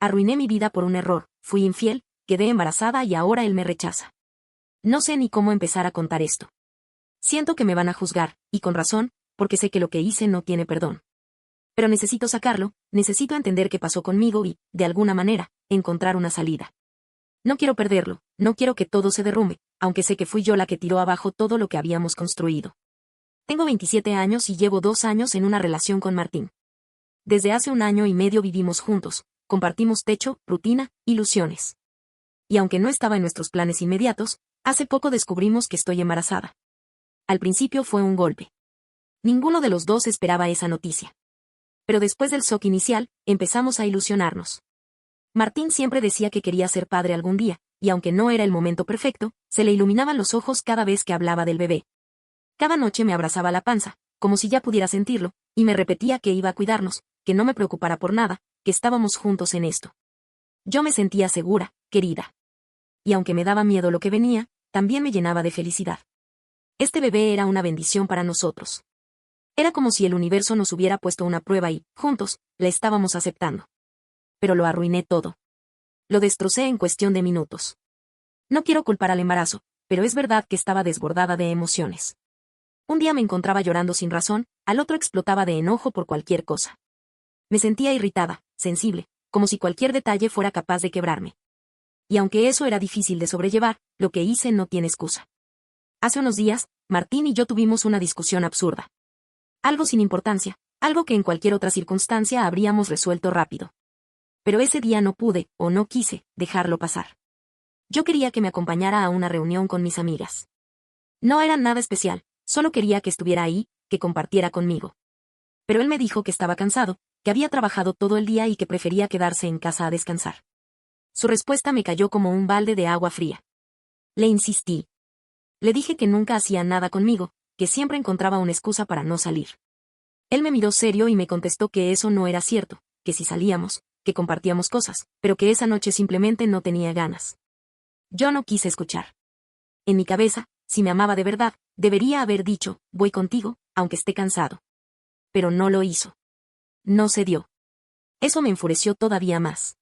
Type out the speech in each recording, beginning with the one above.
Arruiné mi vida por un error, fui infiel, quedé embarazada y ahora él me rechaza. No sé ni cómo empezar a contar esto. Siento que me van a juzgar, y con razón, porque sé que lo que hice no tiene perdón. Pero necesito sacarlo, necesito entender qué pasó conmigo y, de alguna manera, encontrar una salida. No quiero perderlo, no quiero que todo se derrumbe, aunque sé que fui yo la que tiró abajo todo lo que habíamos construido. Tengo 27 años y llevo 2 años en una relación con Martín. Desde hace 1 año y medio vivimos juntos, compartimos techo, rutina, ilusiones. Y aunque no estaba en nuestros planes inmediatos, hace poco descubrimos que estoy embarazada. Al principio fue un golpe. Ninguno de los dos esperaba esa noticia. Pero después del shock inicial, empezamos a ilusionarnos. Martín siempre decía que quería ser padre algún día, y aunque no era el momento perfecto, se le iluminaban los ojos cada vez que hablaba del bebé. Cada noche me abrazaba la panza, como si ya pudiera sentirlo, y me repetía que iba a cuidarnos, que no me preocupara por nada, que estábamos juntos en esto. Yo me sentía segura, querida. Y aunque me daba miedo lo que venía, también me llenaba de felicidad. Este bebé era una bendición para nosotros. Era como si el universo nos hubiera puesto una prueba y, juntos, la estábamos aceptando. Pero lo arruiné todo. Lo destrocé en cuestión de minutos. No quiero culpar al embarazo, pero es verdad que estaba desbordada de emociones. Un día me encontraba llorando sin razón, al otro explotaba de enojo por cualquier cosa. Me sentía irritada, sensible, como si cualquier detalle fuera capaz de quebrarme. Y aunque eso era difícil de sobrellevar, lo que hice no tiene excusa. Hace unos días, Martín y yo tuvimos una discusión absurda. Algo sin importancia, algo que en cualquier otra circunstancia habríamos resuelto rápido. Pero ese día no pude, o no quise, dejarlo pasar. Yo quería que me acompañara a una reunión con mis amigas. No era nada especial, solo quería que estuviera ahí, que compartiera conmigo. Pero él me dijo que estaba cansado, que había trabajado todo el día y que prefería quedarse en casa a descansar. Su respuesta me cayó como un balde de agua fría. Le insistí. Le dije que nunca hacía nada conmigo, que siempre encontraba una excusa para no salir. Él me miró serio y me contestó que eso no era cierto, que si salíamos, que compartíamos cosas, pero que esa noche simplemente no tenía ganas. Yo no quise escuchar. En mi cabeza, si me amaba de verdad, debería haber dicho, voy contigo, aunque esté cansado. Pero no lo hizo. No se dio. Eso me enfureció todavía más.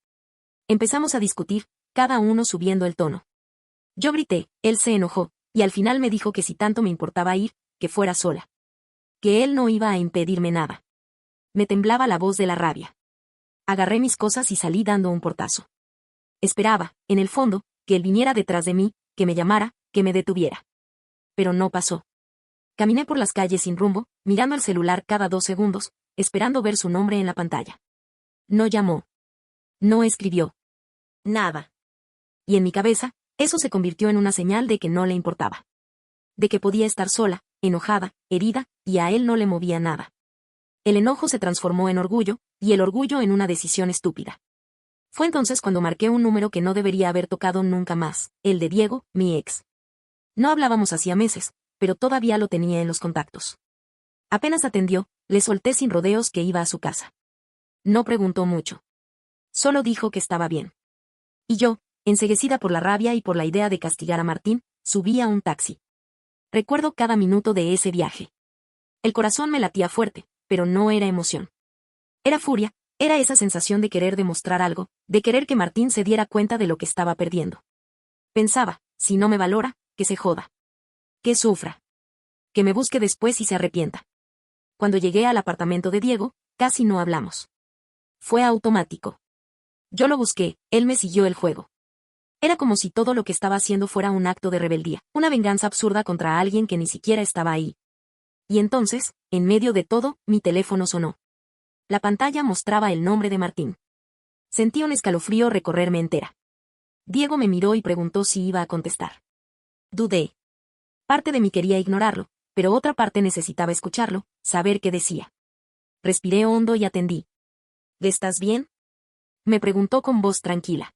Empezamos a discutir, cada uno subiendo el tono. Yo grité, él se enojó, y al final me dijo que si tanto me importaba ir, que fuera sola. Que él no iba a impedirme nada. Me temblaba la voz de la rabia. Agarré mis cosas y salí dando un portazo. Esperaba, en el fondo, que él viniera detrás de mí, que me llamara, que me detuviera. Pero no pasó. Caminé por las calles sin rumbo, mirando el celular cada 2 segundos, esperando ver su nombre en la pantalla. No llamó. No escribió. Nada. Y en mi cabeza, eso se convirtió en una señal de que no le importaba. De que podía estar sola, enojada, herida, y a él no le movía nada. El enojo se transformó en orgullo, y el orgullo en una decisión estúpida. Fue entonces cuando marqué un número que no debería haber tocado nunca más, el de Diego, mi ex. No hablábamos hacía meses, pero todavía lo tenía en los contactos. Apenas atendió, le solté sin rodeos que iba a su casa. No preguntó mucho. Solo dijo que estaba bien. Y yo, enceguecida por la rabia y por la idea de castigar a Martín, subí a un taxi. Recuerdo cada minuto de ese viaje. El corazón me latía fuerte, pero no era emoción. Era furia, era esa sensación de querer demostrar algo, de querer que Martín se diera cuenta de lo que estaba perdiendo. Pensaba, si no me valora, que se joda. Que sufra. Que me busque después y se arrepienta. Cuando llegué al apartamento de Diego, casi no hablamos. Fue automático. Yo lo busqué, él me siguió el juego. Era como si todo lo que estaba haciendo fuera un acto de rebeldía, una venganza absurda contra alguien que ni siquiera estaba ahí. Y entonces, en medio de todo, mi teléfono sonó. La pantalla mostraba el nombre de Martín. Sentí un escalofrío recorrerme entera. Diego me miró y preguntó si iba a contestar. Dudé. Parte de mí quería ignorarlo, pero otra parte necesitaba escucharlo, saber qué decía. Respiré hondo y atendí. ¿Estás bien?, me preguntó con voz tranquila.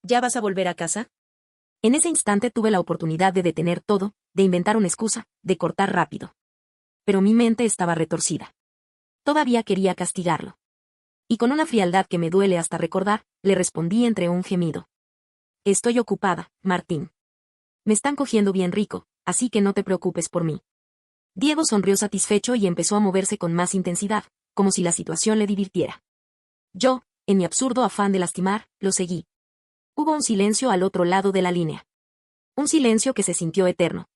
¿Ya vas a volver a casa? En ese instante tuve la oportunidad de detener todo, de inventar una excusa, de cortar rápido. Pero mi mente estaba retorcida. Todavía quería castigarlo. Y con una frialdad que me duele hasta recordar, le respondí entre un gemido. Estoy ocupada, Martín. Me están cogiendo bien rico, así que no te preocupes por mí. Diego sonrió satisfecho y empezó a moverse con más intensidad, como si la situación le divirtiera. Yo, en mi absurdo afán de lastimar, lo seguí. Hubo un silencio al otro lado de la línea. Un silencio que se sintió eterno.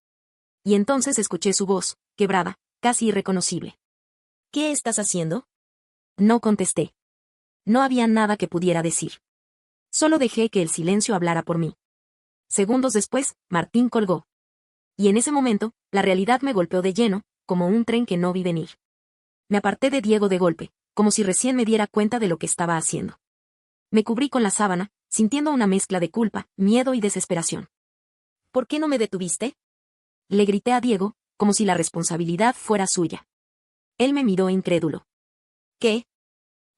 Y entonces escuché su voz, quebrada, casi irreconocible. ¿Qué estás haciendo? No contesté. No había nada que pudiera decir. Solo dejé que el silencio hablara por mí. Segundos después, Martín colgó. Y en ese momento, la realidad me golpeó de lleno, como un tren que no vi venir. Me aparté de Diego de golpe, como si recién me diera cuenta de lo que estaba haciendo. Me cubrí con la sábana, sintiendo una mezcla de culpa, miedo y desesperación. ¿Por qué no me detuviste? Le grité a Diego, como si la responsabilidad fuera suya. Él me miró incrédulo. ¿Qué?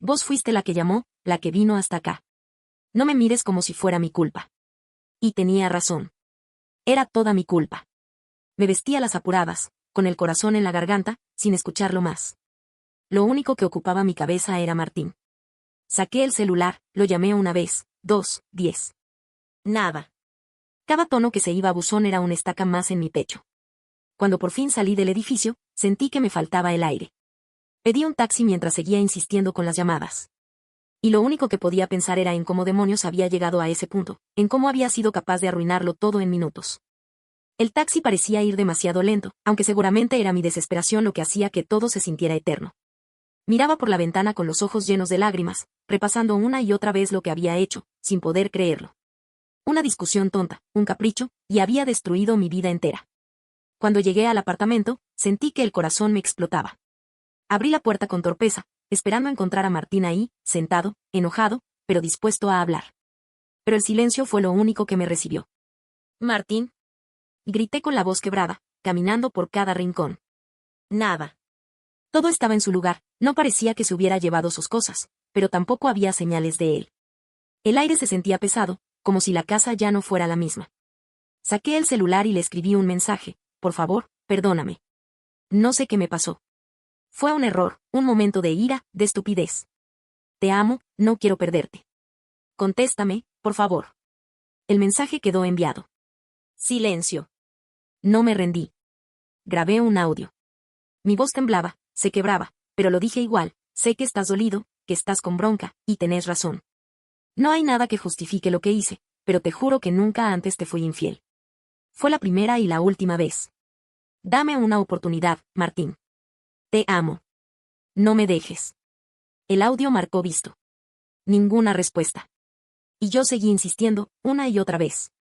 Vos fuiste la que llamó, la que vino hasta acá. No me mires como si fuera mi culpa. Y tenía razón. Era toda mi culpa. Me vestí a las apuradas, con el corazón en la garganta, sin escucharlo más. Lo único que ocupaba mi cabeza era Martín. Saqué el celular, lo llamé una vez, 2, 10. Nada. Cada tono que se iba a buzón era una estaca más en mi pecho. Cuando por fin salí del edificio, sentí que me faltaba el aire. Pedí un taxi mientras seguía insistiendo con las llamadas. Y lo único que podía pensar era en cómo demonios había llegado a ese punto, en cómo había sido capaz de arruinarlo todo en minutos. El taxi parecía ir demasiado lento, aunque seguramente era mi desesperación lo que hacía que todo se sintiera eterno. Miraba por la ventana con los ojos llenos de lágrimas, repasando una y otra vez lo que había hecho, sin poder creerlo. Una discusión tonta, un capricho, y había destruido mi vida entera. Cuando llegué al apartamento, sentí que el corazón me explotaba. Abrí la puerta con torpeza, esperando encontrar a Martín ahí, sentado, enojado, pero dispuesto a hablar. Pero el silencio fue lo único que me recibió. «Martín», grité con la voz quebrada, caminando por cada rincón. Nada. Todo estaba en su lugar, no parecía que se hubiera llevado sus cosas, pero tampoco había señales de él. El aire se sentía pesado, como si la casa ya no fuera la misma. Saqué el celular y le escribí un mensaje: «Por favor, perdóname. No sé qué me pasó. Fue un error, un momento de ira, de estupidez. Te amo, no quiero perderte. Contéstame, por favor». El mensaje quedó enviado. Silencio. No me rendí. Grabé un audio. Mi voz temblaba, se quebraba, pero lo dije igual: «Sé que estás dolido, que estás con bronca, y tenés razón. No hay nada que justifique lo que hice, pero te juro que nunca antes te fui infiel. Fue la primera y la última vez. Dame una oportunidad, Martín. Te amo. No me dejes». El audio marcó visto. Ninguna respuesta. Y yo seguí insistiendo, una y otra vez.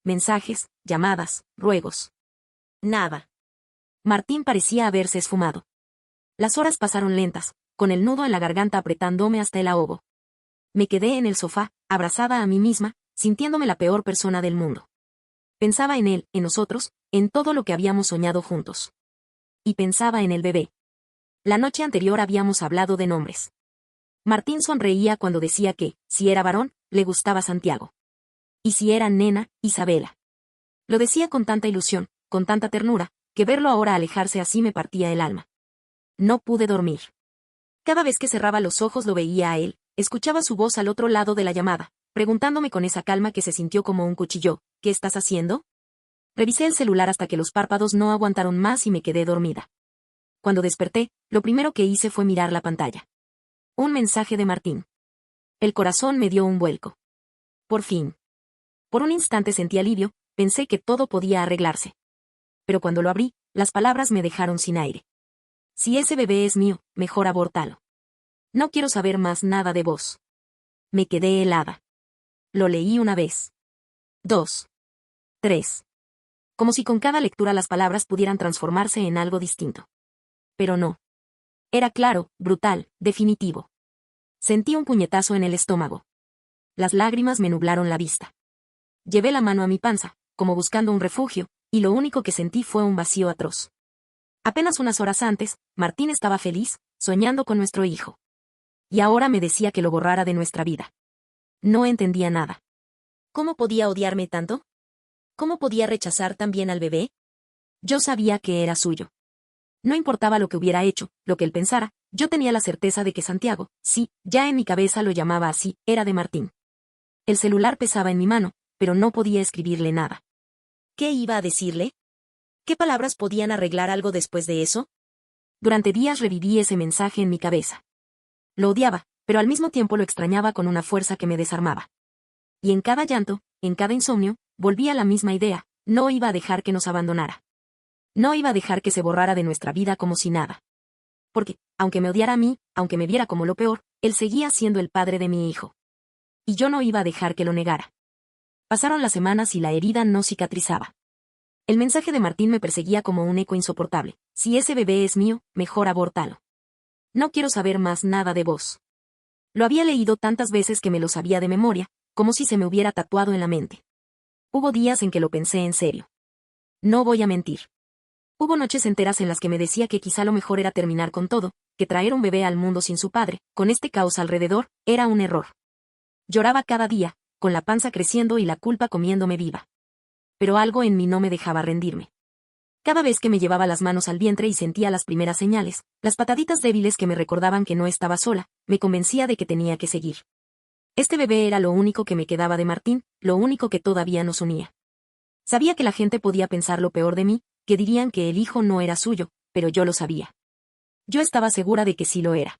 Mensajes, llamadas, ruegos. Nada. Martín parecía haberse esfumado. Las horas pasaron lentas, con el nudo en la garganta apretándome hasta el ahogo. Me quedé en el sofá, abrazada a mí misma, sintiéndome la peor persona del mundo. Pensaba en él, en nosotros, en todo lo que habíamos soñado juntos. Y pensaba en el bebé. La noche anterior habíamos hablado de nombres. Martín sonreía cuando decía que, si era varón, le gustaba Santiago. Y si era nena, Isabela. Lo decía con tanta ilusión, con tanta ternura, que verlo ahora alejarse así me partía el alma. No pude dormir. Cada vez que cerraba los ojos lo veía a él, escuchaba su voz al otro lado de la llamada, preguntándome con esa calma que se sintió como un cuchillo: «¿Qué estás haciendo?». Revisé el celular hasta que los párpados no aguantaron más y me quedé dormida. Cuando desperté, lo primero que hice fue mirar la pantalla. Un mensaje de Martín. El corazón me dio un vuelco. Por fin. Por un instante sentí alivio, pensé que todo podía arreglarse. Pero cuando lo abrí, las palabras me dejaron sin aire. «Si ese bebé es mío, mejor abórtalo. No quiero saber más nada de vos». Me quedé helada. Lo leí una vez. 2. 3. Como si con cada lectura las palabras pudieran transformarse en algo distinto. Pero no. Era claro, brutal, definitivo. Sentí un puñetazo en el estómago. Las lágrimas me nublaron la vista. Llevé la mano a mi panza, como buscando un refugio, y lo único que sentí fue un vacío atroz. Apenas unas horas antes, Martín estaba feliz, soñando con nuestro hijo. Y ahora me decía que lo borrara de nuestra vida. No entendía nada. ¿Cómo podía odiarme tanto? ¿Cómo podía rechazar tan bien al bebé? Yo sabía que era suyo. No importaba lo que hubiera hecho, lo que él pensara, yo tenía la certeza de que Santiago, sí, ya en mi cabeza lo llamaba así, era de Martín. El celular pesaba en mi mano, pero no podía escribirle nada. ¿Qué iba a decirle? ¿Qué palabras podían arreglar algo después de eso? Durante días reviví ese mensaje en mi cabeza. Lo odiaba, pero al mismo tiempo lo extrañaba con una fuerza que me desarmaba. Y en cada llanto, en cada insomnio, volvía la misma idea: no iba a dejar que nos abandonara. No iba a dejar que se borrara de nuestra vida como si nada. Porque, aunque me odiara a mí, aunque me viera como lo peor, él seguía siendo el padre de mi hijo. Y yo no iba a dejar que lo negara. Pasaron las semanas y la herida no cicatrizaba. El mensaje de Martín me perseguía como un eco insoportable: si ese bebé es mío, mejor abórtalo. No quiero saber más nada de vos. Lo había leído tantas veces que me lo sabía de memoria, como si se me hubiera tatuado en la mente. Hubo días en que lo pensé en serio. No voy a mentir. Hubo noches enteras en las que me decía que quizá lo mejor era terminar con todo, que traer un bebé al mundo sin su padre, con este caos alrededor, era un error. Lloraba cada día, con la panza creciendo y la culpa comiéndome viva. Pero algo en mí no me dejaba rendirme. Cada vez que me llevaba las manos al vientre y sentía las primeras señales, las pataditas débiles que me recordaban que no estaba sola, me convencía de que tenía que seguir. Este bebé era lo único que me quedaba de Martín, lo único que todavía nos unía. Sabía que la gente podía pensar lo peor de mí, que dirían que el hijo no era suyo, pero yo lo sabía. Yo estaba segura de que sí lo era.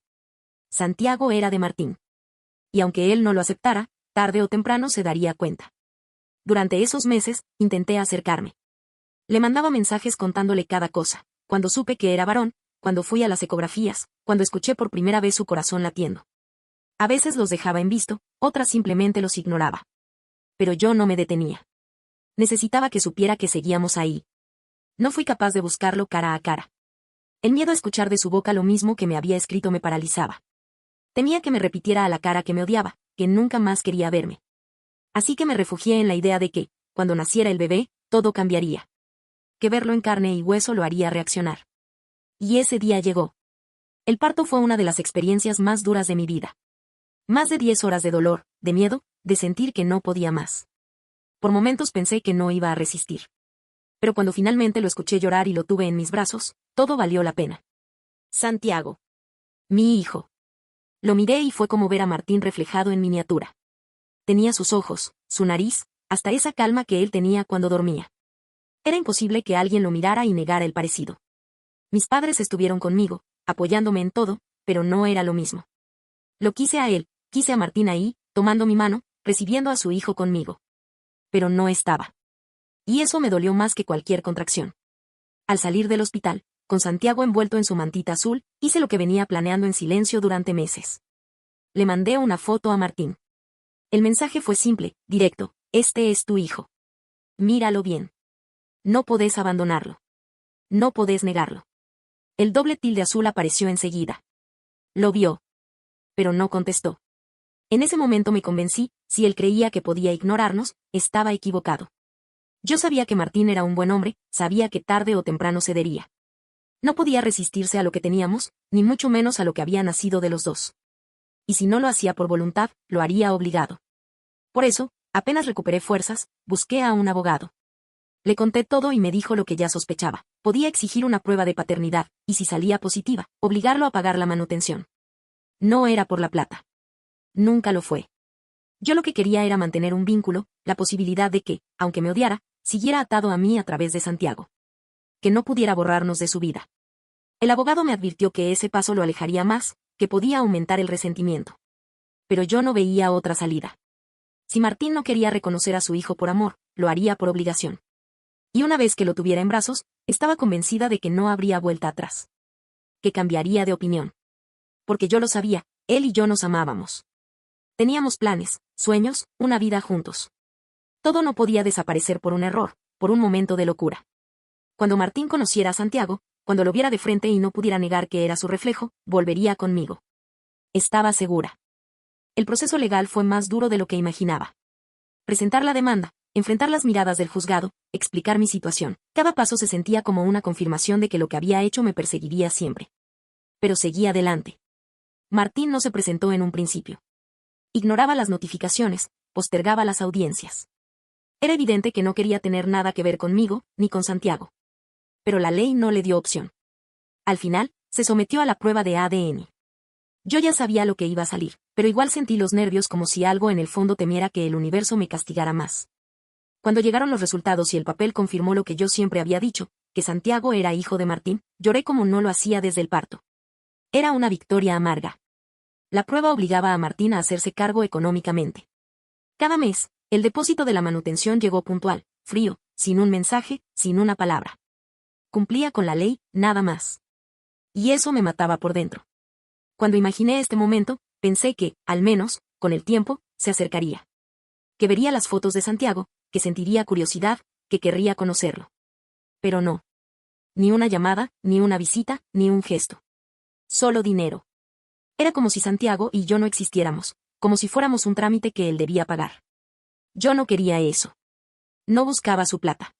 Santiago era de Martín. Y aunque él no lo aceptara, tarde o temprano se daría cuenta. Durante esos meses, intenté acercarme. Le mandaba mensajes contándole cada cosa: cuando supe que era varón, cuando fui a las ecografías, cuando escuché por primera vez su corazón latiendo. A veces los dejaba en visto, otras simplemente los ignoraba. Pero yo no me detenía. Necesitaba que supiera que seguíamos ahí. No fui capaz de buscarlo cara a cara. El miedo a escuchar de su boca lo mismo que me había escrito me paralizaba. Temía que me repitiera a la cara que me odiaba, que nunca más quería verme. Así que me refugié en la idea de que, cuando naciera el bebé, todo cambiaría. Que verlo en carne y hueso lo haría reaccionar. Y ese día llegó. El parto fue una de las experiencias más duras de mi vida. Más de 10 horas de dolor, de miedo, de sentir que no podía más. Por momentos pensé que no iba a resistir. Pero cuando finalmente lo escuché llorar y lo tuve en mis brazos, todo valió la pena. Santiago. Mi hijo. Lo miré y fue como ver a Martín reflejado en miniatura. Tenía sus ojos, su nariz, hasta esa calma que él tenía cuando dormía. Era imposible que alguien lo mirara y negara el parecido. Mis padres estuvieron conmigo, apoyándome en todo, pero no era lo mismo. Lo quise a él, quise a Martín ahí, tomando mi mano, recibiendo a su hijo conmigo. Pero no estaba. Y eso me dolió más que cualquier contracción. Al salir del hospital, con Santiago envuelto en su mantita azul, hice lo que venía planeando en silencio durante meses. Le mandé una foto a Martín. El mensaje fue simple, directo: este es tu hijo. Míralo bien. No podés abandonarlo. No podés negarlo. El doble tilde azul apareció enseguida. Lo vio. Pero no contestó. En ese momento me convencí: si él creía que podía ignorarnos, estaba equivocado. Yo sabía que Martín era un buen hombre, sabía que tarde o temprano cedería. No podía resistirse a lo que teníamos, ni mucho menos a lo que había nacido de los dos. Y si no lo hacía por voluntad, lo haría obligado. Por eso, apenas recuperé fuerzas, busqué a un abogado. Le conté todo y me dijo lo que ya sospechaba: podía exigir una prueba de paternidad, y si salía positiva, obligarlo a pagar la manutención. No era por la plata. Nunca lo fue. Yo lo que quería era mantener un vínculo, la posibilidad de que, aunque me odiara, siguiera atado a mí a través de Santiago. Que no pudiera borrarnos de su vida. El abogado me advirtió que ese paso lo alejaría más, que podía aumentar el resentimiento. Pero yo no veía otra salida. Si Martín no quería reconocer a su hijo por amor, lo haría por obligación. Y una vez que lo tuviera en brazos, estaba convencida de que no habría vuelta atrás. Que cambiaría de opinión. Porque yo lo sabía, él y yo nos amábamos. Teníamos planes, sueños, una vida juntos. Todo no podía desaparecer por un error, por un momento de locura. Cuando Martín conociera a Santiago, cuando lo viera de frente y no pudiera negar que era su reflejo, volvería conmigo. Estaba segura. El proceso legal fue más duro de lo que imaginaba. Presentar la demanda, enfrentar las miradas del juzgado, explicar mi situación. Cada paso se sentía como una confirmación de que lo que había hecho me perseguiría siempre. Pero seguía adelante. Martín no se presentó en un principio. Ignoraba las notificaciones, postergaba las audiencias. Era evidente que no quería tener nada que ver conmigo, ni con Santiago. Pero la ley no le dio opción. Al final, se sometió a la prueba de ADN. Yo ya sabía lo que iba a salir, pero igual sentí los nervios como si algo en el fondo temiera que el universo me castigara más. Cuando llegaron los resultados y el papel confirmó lo que yo siempre había dicho, que Santiago era hijo de Martín, lloré como no lo hacía desde el parto. Era una victoria amarga. La prueba obligaba a Martín a hacerse cargo económicamente. Cada mes, el depósito de la manutención llegó puntual, frío, sin un mensaje, sin una palabra. Cumplía con la ley, nada más. Y eso me mataba por dentro. Cuando imaginé este momento, pensé que, al menos, con el tiempo, se acercaría. Que vería las fotos de Santiago, que sentiría curiosidad, que querría conocerlo. Pero no. Ni una llamada, ni una visita, ni un gesto. Solo dinero. Era como si Santiago y yo no existiéramos, como si fuéramos un trámite que él debía pagar. Yo no quería eso. No buscaba su plata.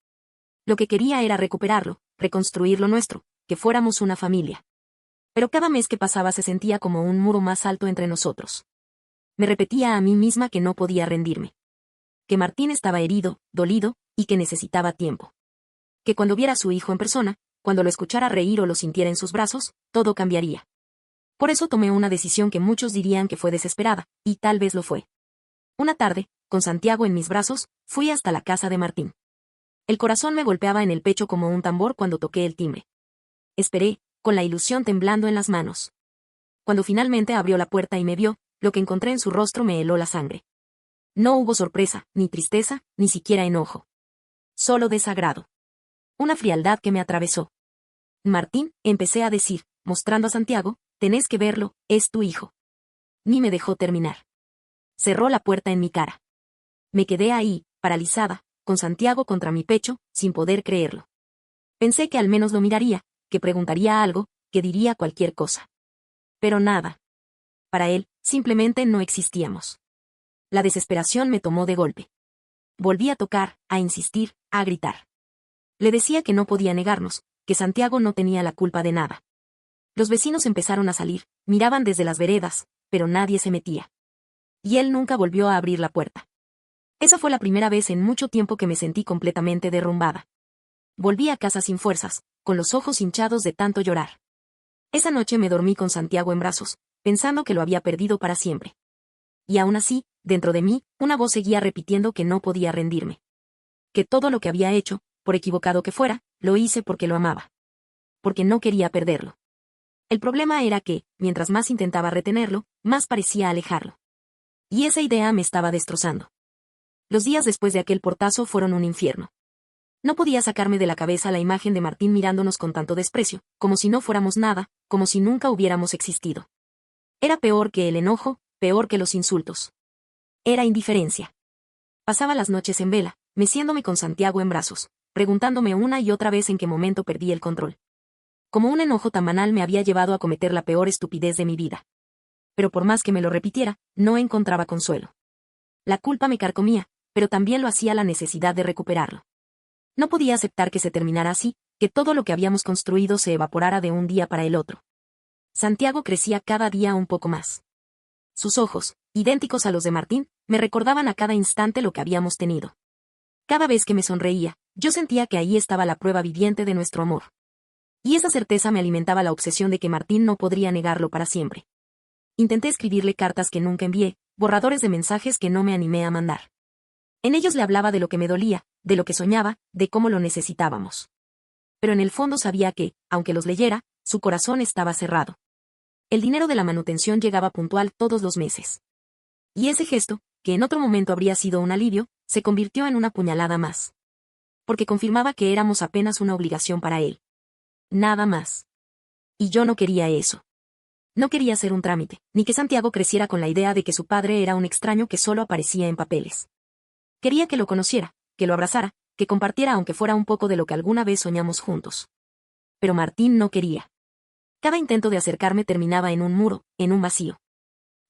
Lo que quería era recuperarlo, reconstruir lo nuestro, que fuéramos una familia. Pero cada mes que pasaba se sentía como un muro más alto entre nosotros. Me repetía a mí misma que no podía rendirme. Que Martín estaba herido, dolido, y que necesitaba tiempo. Que cuando viera a su hijo en persona, cuando lo escuchara reír o lo sintiera en sus brazos, todo cambiaría. Por eso tomé una decisión que muchos dirían que fue desesperada, y tal vez lo fue. Una tarde, con Santiago en mis brazos, fui hasta la casa de Martín. El corazón me golpeaba en el pecho como un tambor cuando toqué el timbre. Esperé, con la ilusión temblando en las manos. Cuando finalmente abrió la puerta y me vio, lo que encontré en su rostro me heló la sangre. No hubo sorpresa, ni tristeza, ni siquiera enojo. Solo desagrado. Una frialdad que me atravesó. Martín, empecé a decir, mostrando a Santiago, tenés que verlo, es tu hijo. Ni me dejó terminar. Cerró la puerta en mi cara. Me quedé ahí, paralizada, con Santiago contra mi pecho, sin poder creerlo. Pensé que al menos lo miraría, que preguntaría algo, que diría cualquier cosa. Pero nada. Para él, simplemente no existíamos. La desesperación me tomó de golpe. Volví a tocar, a insistir, a gritar. Le decía que no podía negarnos, que Santiago no tenía la culpa de nada. Los vecinos empezaron a salir, miraban desde las veredas, pero nadie se metía. Y él nunca volvió a abrir la puerta. Esa fue la primera vez en mucho tiempo que me sentí completamente derrumbada. Volví a casa sin fuerzas, con los ojos hinchados de tanto llorar. Esa noche me dormí con Santiago en brazos, pensando que lo había perdido para siempre. Y aún así, dentro de mí, una voz seguía repitiendo que no podía rendirme. Que todo lo que había hecho, por equivocado que fuera, lo hice porque lo amaba. Porque no quería perderlo. El problema era que, mientras más intentaba retenerlo, más parecía alejarlo. Y esa idea me estaba destrozando. Los días después de aquel portazo fueron un infierno. No podía sacarme de la cabeza la imagen de Martín mirándonos con tanto desprecio, como si no fuéramos nada, como si nunca hubiéramos existido. Era peor que el enojo, peor que los insultos. Era indiferencia. Pasaba las noches en vela, meciéndome con Santiago en brazos, preguntándome una y otra vez en qué momento perdí el control. Como un enojo tan banal me había llevado a cometer la peor estupidez de mi vida. Pero por más que me lo repitiera, no encontraba consuelo. La culpa me carcomía, pero también lo hacía la necesidad de recuperarlo. No podía aceptar que se terminara así, que todo lo que habíamos construido se evaporara de un día para el otro. Santiago crecía cada día un poco más. Sus ojos, idénticos a los de Martín, me recordaban a cada instante lo que habíamos tenido. Cada vez que me sonreía, yo sentía que ahí estaba la prueba viviente de nuestro amor. Y esa certeza me alimentaba la obsesión de que Martín no podría negarlo para siempre. Intenté escribirle cartas que nunca envié, borradores de mensajes que no me animé a mandar. En ellos le hablaba de lo que me dolía, de lo que soñaba, de cómo lo necesitábamos. Pero en el fondo sabía que, aunque los leyera, su corazón estaba cerrado. El dinero de la manutención llegaba puntual todos los meses. Y ese gesto, que en otro momento habría sido un alivio, se convirtió en una puñalada más. Porque confirmaba que éramos apenas una obligación para él. Nada más. Y yo no quería eso. No quería ser un trámite, ni que Santiago creciera con la idea de que su padre era un extraño que solo aparecía en papeles. Quería que lo conociera, que lo abrazara, que compartiera aunque fuera un poco de lo que alguna vez soñamos juntos. Pero Martín no quería. Cada intento de acercarme terminaba en un muro, en un vacío.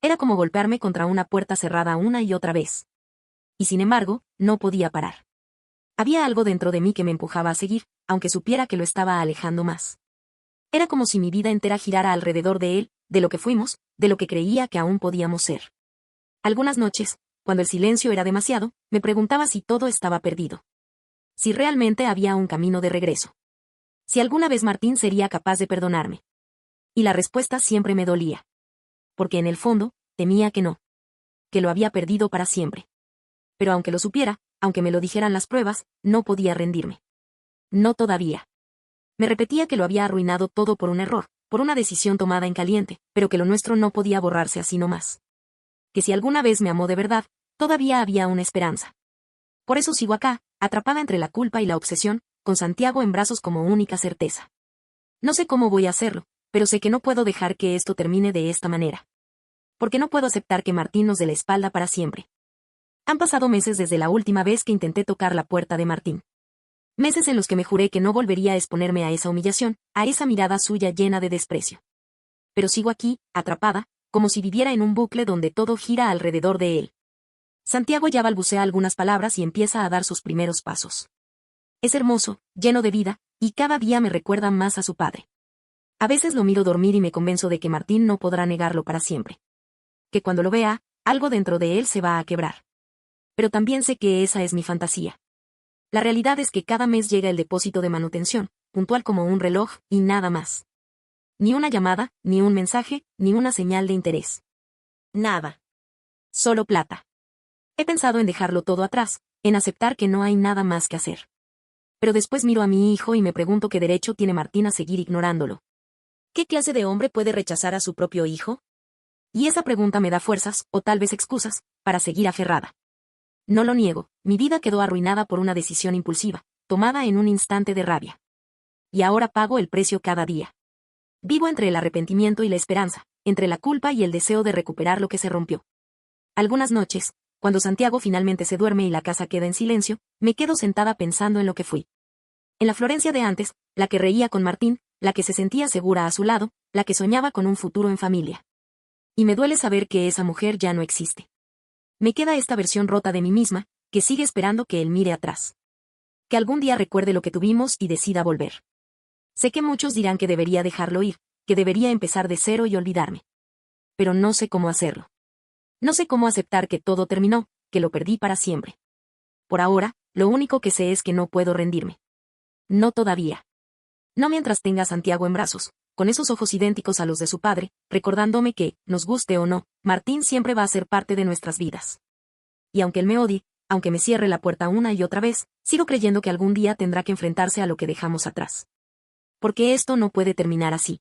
Era como golpearme contra una puerta cerrada una y otra vez. Y sin embargo, no podía parar. Había algo dentro de mí que me empujaba a seguir, aunque supiera que lo estaba alejando más. Era como si mi vida entera girara alrededor de él, de lo que fuimos, de lo que creía que aún podíamos ser. Algunas noches, cuando el silencio era demasiado, me preguntaba si todo estaba perdido. Si realmente había un camino de regreso. Si alguna vez Martín sería capaz de perdonarme. Y la respuesta siempre me dolía. Porque en el fondo, temía que no. Que lo había perdido para siempre. Pero aunque lo supiera, aunque me lo dijeran las pruebas, no podía rendirme. No todavía. Me repetía que lo había arruinado todo por un error, por una decisión tomada en caliente, pero que lo nuestro no podía borrarse así nomás. Que si alguna vez me amó de verdad, todavía había una esperanza. Por eso sigo acá, atrapada entre la culpa y la obsesión, con Santiago en brazos como única certeza. No sé cómo voy a hacerlo, pero sé que no puedo dejar que esto termine de esta manera. Porque no puedo aceptar que Martín nos dé la espalda para siempre. Han pasado meses desde la última vez que intenté tocar la puerta de Martín. Meses en los que me juré que no volvería a exponerme a esa humillación, a esa mirada suya llena de desprecio. Pero sigo aquí, atrapada, como si viviera en un bucle donde todo gira alrededor de él. Santiago ya balbucea algunas palabras y empieza a dar sus primeros pasos. Es hermoso, lleno de vida, y cada día me recuerda más a su padre. A veces lo miro dormir y me convenzo de que Martín no podrá negarlo para siempre. Que cuando lo vea, algo dentro de él se va a quebrar. Pero también sé que esa es mi fantasía. La realidad es que cada mes llega el depósito de manutención, puntual como un reloj, y nada más. Ni una llamada, ni un mensaje, ni una señal de interés. Nada. Solo plata. He pensado en dejarlo todo atrás, en aceptar que no hay nada más que hacer. Pero después miro a mi hijo y me pregunto qué derecho tiene Martín a seguir ignorándolo. ¿Qué clase de hombre puede rechazar a su propio hijo? Y esa pregunta me da fuerzas, o tal vez excusas, para seguir aferrada. No lo niego, mi vida quedó arruinada por una decisión impulsiva, tomada en un instante de rabia. Y ahora pago el precio cada día. Vivo entre el arrepentimiento y la esperanza, entre la culpa y el deseo de recuperar lo que se rompió. Algunas noches, cuando Santiago finalmente se duerme y la casa queda en silencio, me quedo sentada pensando en lo que fui. En la Florencia de antes, la que reía con Martín, la que se sentía segura a su lado, la que soñaba con un futuro en familia. Y me duele saber que esa mujer ya no existe. Me queda esta versión rota de mí misma, que sigue esperando que él mire atrás. Que algún día recuerde lo que tuvimos y decida volver. Sé que muchos dirán que debería dejarlo ir, que debería empezar de cero y olvidarme. Pero no sé cómo hacerlo. No sé cómo aceptar que todo terminó, que lo perdí para siempre. Por ahora, lo único que sé es que no puedo rendirme. No todavía. No mientras tenga a Santiago en brazos, con esos ojos idénticos a los de su padre, recordándome que, nos guste o no, Martín siempre va a ser parte de nuestras vidas. Y aunque él me odie, aunque me cierre la puerta una y otra vez, sigo creyendo que algún día tendrá que enfrentarse a lo que dejamos atrás. Porque esto no puede terminar así.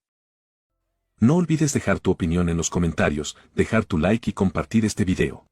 No olvides dejar tu opinión en los comentarios, dejar tu like y compartir este video.